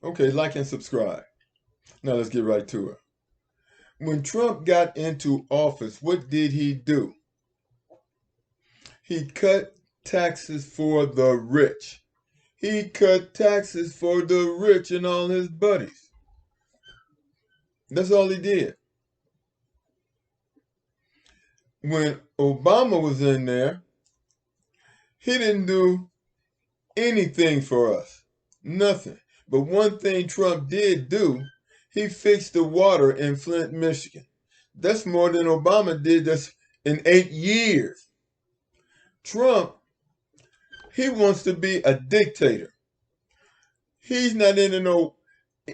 Okay, like and subscribe. Now let's get right to it. When Trump got into office, what did he do? He cut taxes for the rich. He cut taxes for the rich and all his buddies. That's all he did. When Obama was in there, he didn't do anything for us. Nothing. But one thing Trump did do, he fixed the water in Flint, Michigan. That's more than Obama did that's in 8 years. Trump, he wants to be a dictator. He's not into no,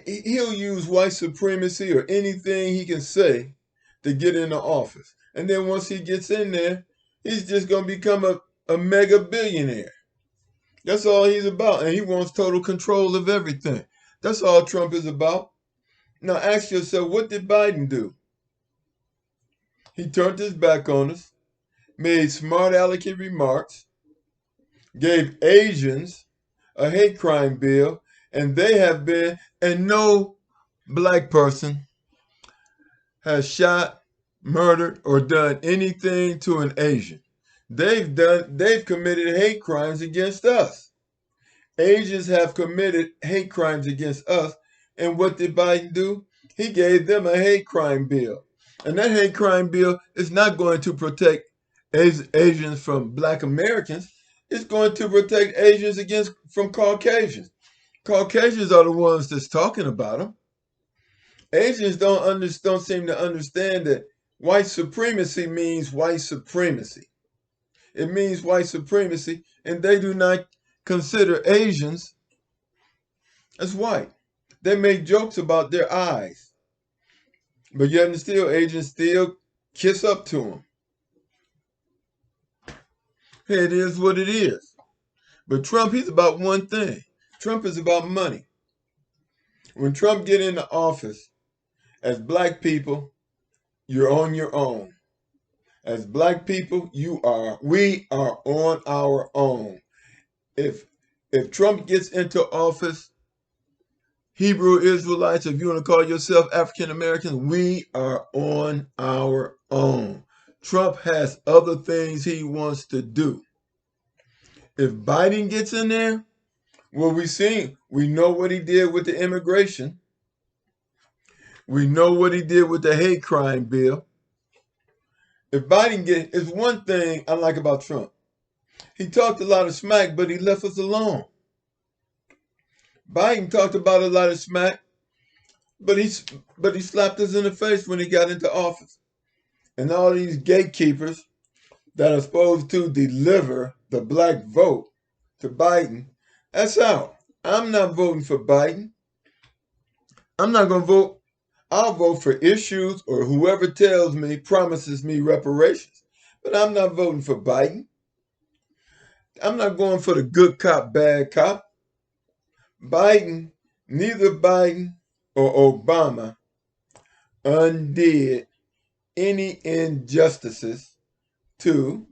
he'll use white supremacy or anything he can say to get into office. And then once he gets in there, he's just going to become a mega billionaire. That's all he's about. And he wants total control of everything. That's all Trump is about. Now ask yourself, what did Biden do? He turned his back on us, made smart alecky remarks, gave Asians a hate crime bill, and they have been, and no black person has shot, murdered, or done anything to an Asian. They've committed hate crimes against us. Asians have committed hate crimes against us. And what did Biden do? He gave them a hate crime bill. And that hate crime bill is not going to protect Asians from black Americans. It's going to protect Asians against from Caucasians. Caucasians are the ones that's talking about them. Asians don't seem to understand that white supremacy means white supremacy. It means white supremacy, and they do not consider Asians as white. They make jokes about their eyes, but yet and still, Asians still kiss up to them. Hey, it is what it is. But Trump, he's about one thing. Trump is about money. When Trump get into office, as black people, you're on your own. As black people, we are on our own. If if Trump gets into office, Hebrew Israelites, if you want to call yourself African Americans, we are on our own. Trump has other things he wants to do. If Biden gets in there, well, we know what he did with the immigration. We know what he did with the hate crime bill. If Biden gets, it's one thing I like about Trump. He talked a lot of smack, but he left us alone. Biden talked about a lot of smack, but he slapped us in the face when he got into office. And all these gatekeepers that are supposed to deliver the black vote to Biden, that's out. I'm not voting for Biden. I'm not going to vote. I'll vote for issues or whoever tells me, promises me reparations. But I'm not voting for Biden. I'm not going for the good cop, bad cop. Biden, neither Biden or Obama undid any injustices to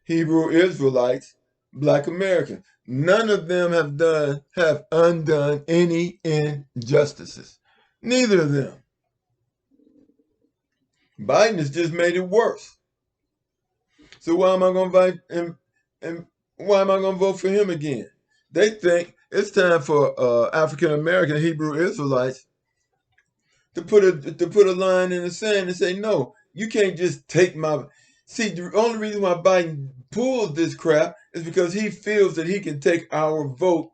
Hebrew Israelites, black Americans. None of them have undone any injustices. Neither of them. Biden has just made it worse. So why am I going to vote and why am I going to vote for him again? They think it's time for African American Hebrew Israelites to put a line in the sand and say, no, you can't just take my. See, the only reason why Biden pulled this crap is because he feels that he can take our vote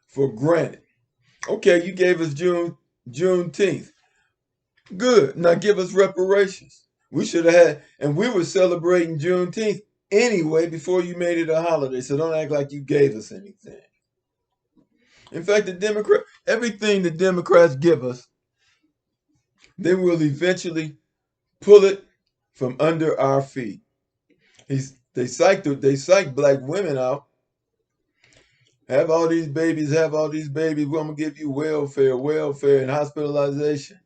for granted. Okay, you gave us Juneteenth. Good. Now give us reparations. We should have had, and we were celebrating Juneteenth anyway before you made it a holiday. So don't act like you gave us anything. In fact, everything the Democrats give us, they will eventually pull it from under our feet. They psych black women out. Have all these babies, have all these babies. We're gonna give you welfare, and hospitalization.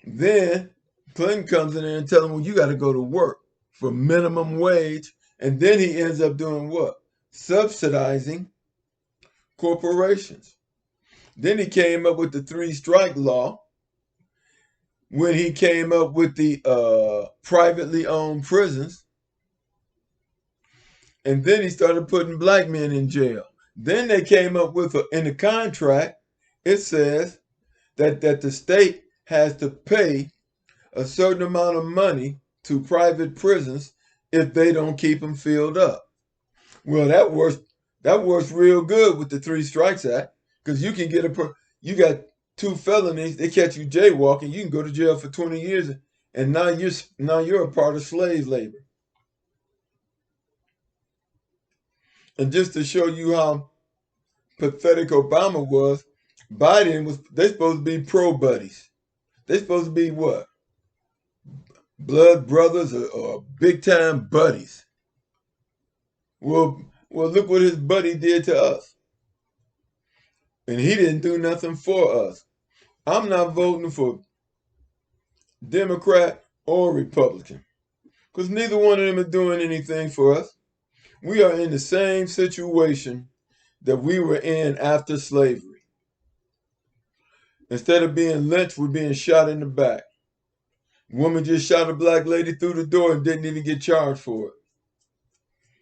Then Clinton comes in there and tells them, well, you got to go to work for minimum wage. And then he ends up doing what? Subsidizing corporations. Then he came up with the three-strike law when he came up with the privately owned prisons. And then he started putting black men in jail. Then they came up with, in the contract, it says that the state has to pay a certain amount of money to private prisons if they don't keep them filled up. Well, that works real good with the Three Strikes Act, because you can get you got two felonies, they catch you jaywalking, you can go to jail for 20 years, and now you're a part of slave labor. And just to show you how pathetic Obama was, they supposed to be pro buddies. They supposed to be what? Blood brothers or big time buddies. Well, look what his buddy did to us. And he didn't do nothing for us. I'm not voting for Democrat or Republican, because neither one of them are doing anything for us. We are in the same situation that we were in after slavery. Instead of being lynched, we're being shot in the back. Woman just shot a black lady through the door and didn't even get charged for it.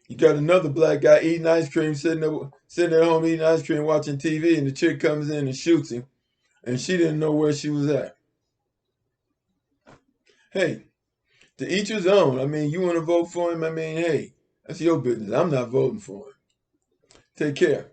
You got another black guy eating ice cream, sitting at home eating ice cream, watching TV, and the chick comes in and shoots him, and she didn't know where she was at. Hey, to each his own. I mean, you want to vote for him? I mean, hey, that's your business. I'm not voting for him. Take care.